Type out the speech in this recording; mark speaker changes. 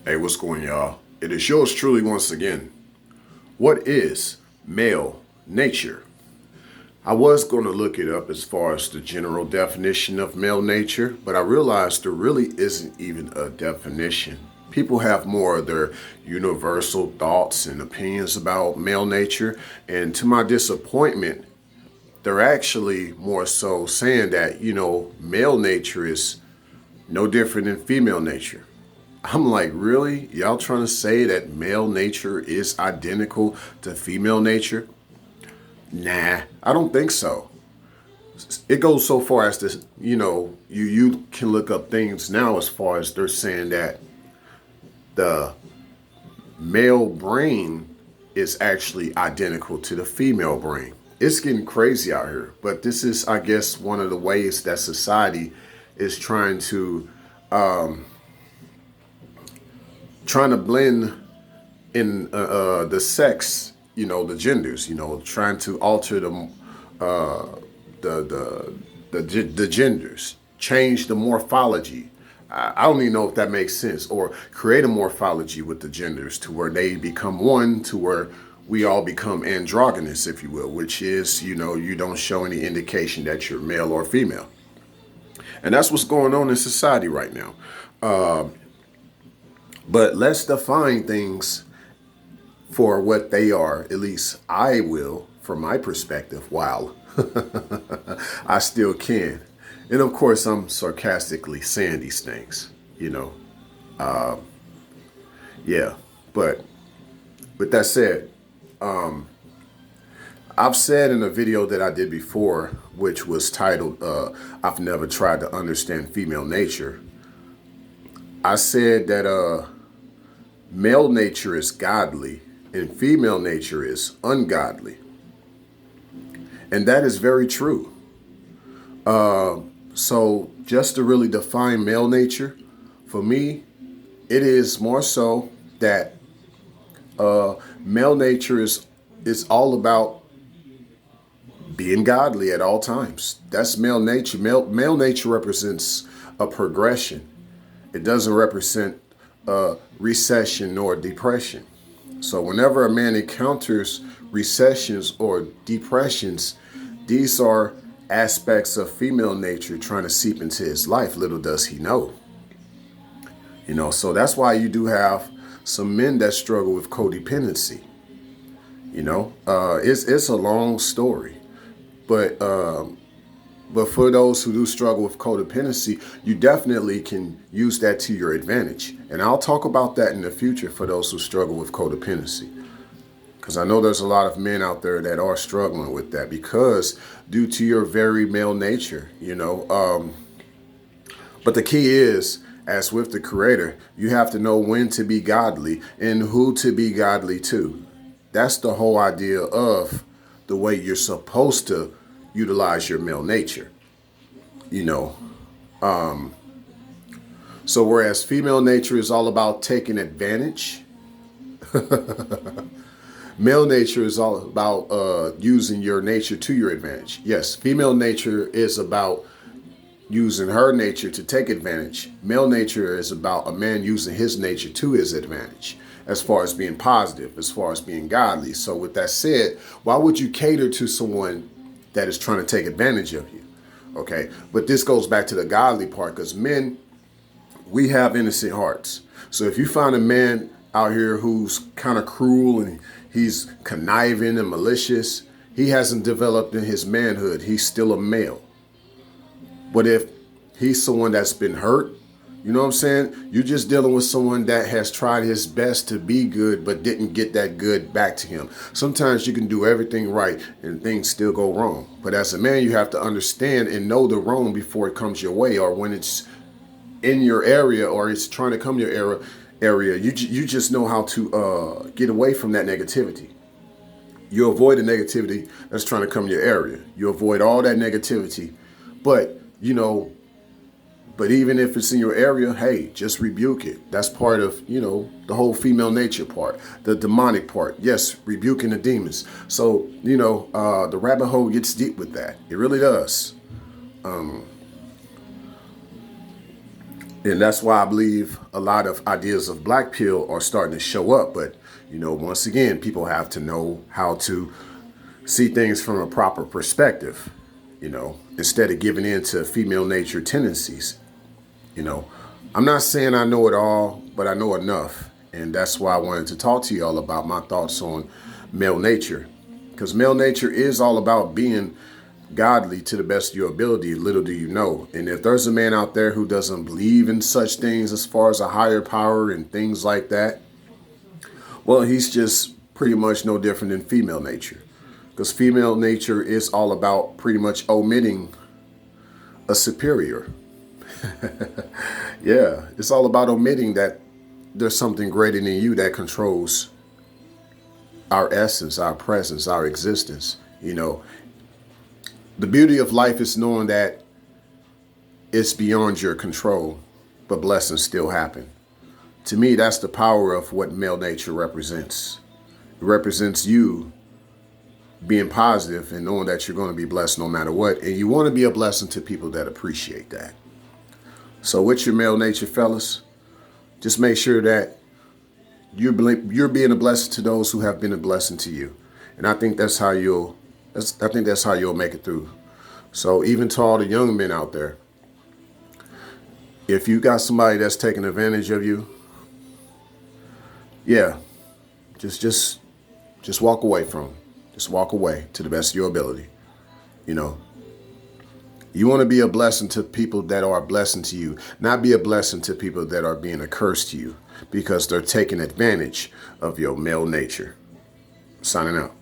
Speaker 1: Hey, what's going, y'all? It is yours truly once again. What is male nature? I was going to look it up as far as the general definition of male nature, but I realized there really isn't even a definition. People have more of their universal thoughts and opinions about male nature, and to my disappointment, they're actually more so saying that, male nature is no different than female nature. I'm like, really? Y'all trying to say that male nature is identical to female nature? Nah, I don't think so. It goes so far as to, you can look up things now as far as they're saying that the male brain is actually identical to the female brain. It's getting crazy out here, but this is, I guess, one of the ways that society is trying to blend in the sex, the genders, trying to alter the genders, change the morphology. I don't even know if that makes sense, or create a morphology with the genders to where they become one, to where we all become androgynous, if you will, which is, you don't show any indication that you're male or female. And that's what's going on in society right now. But let's define things for what they are. At least I will, from my perspective, while I still can. And of course, I'm sarcastically saying these things, Yeah, but with that said, I've said in a video that I did before, which was titled, I've Never Tried to Understand Female Nature. I said that male nature is godly and female nature is ungodly. And that is very true. So just to really define male nature, for me, it is more so that male nature is all about being godly at all times. That's male nature. Male nature represents a progression. It doesn't represent recession nor depression. So whenever a man encounters recessions or depressions, these are aspects of female nature trying to seep into his life. Little does he know. So that's why you do have some men that struggle with codependency. It's a long story, but for those who do struggle with codependency, you definitely can use that to your advantage. And I'll talk about that in the future for those who struggle with codependency. Because I know there's a lot of men out there that are struggling with that because due to your very male nature, But the key is, as with the Creator, you have to know when to be godly and who to be godly to. That's the whole idea of the way you're supposed to utilize your male nature, So whereas female nature is all about taking advantage, male nature is all about using your nature to your advantage. Yes, female nature is about using her nature to take advantage. Male nature is about a man using his nature to his advantage, as far as being positive, as far as being godly. So with that said, why would you cater to someone that is trying to take advantage of you? Okay, but this goes back to the godly part, because men, we have innocent hearts. So if you find a man out here who's kind of cruel and he's conniving and malicious, he hasn't developed in his manhood. He's still a male. But if he's someone that's been hurt, you know what I'm saying? You're just dealing with someone that has tried his best to be good, but didn't get that good back to him. Sometimes you can do everything right and things still go wrong. But as a man, you have to understand and know the wrong before it comes your way, or when it's in your area or it's trying to come your area. You just know how to get away from that negativity. You avoid the negativity that's trying to come your area. You avoid all that negativity. But even if it's in your area, hey, just rebuke it. That's part of, the whole female nature part, the demonic part. Yes, rebuking the demons. So, the rabbit hole gets deep with that. It really does. And that's why I believe a lot of ideas of black pill are starting to show up. But, you know, once again, people have to know how to see things from a proper perspective, you know, instead of giving in to female nature tendencies. You know, I'm not saying I know it all, but I know enough. And that's why I wanted to talk to y'all about my thoughts on male nature. Because male nature is all about being godly to the best of your ability, little do you know. And if there's a man out there who doesn't believe in such things as far as a higher power and things like that, well, he's just pretty much no different than female nature. Because female nature is all about pretty much omitting a superior. Yeah, it's all about omitting that there's something greater than you that controls our essence, our presence, our existence. You know, the beauty of life is knowing that it's beyond your control, but blessings still happen. To me, that's the power of what male nature represents. It represents you being positive and knowing that you're going to be blessed no matter what. And you want to be a blessing to people that appreciate that. So with your male nature, fellas, just make sure that you're being a blessing to those who have been a blessing to you. And I think that's how you'll make it through. So even to all the young men out there, if you got somebody that's taking advantage of you, yeah, just walk away from them. Just walk away to the best of your ability. You know, you want to be a blessing to people that are a blessing to you, not be a blessing to people that are being a curse to you because they're taking advantage of your male nature. Signing out.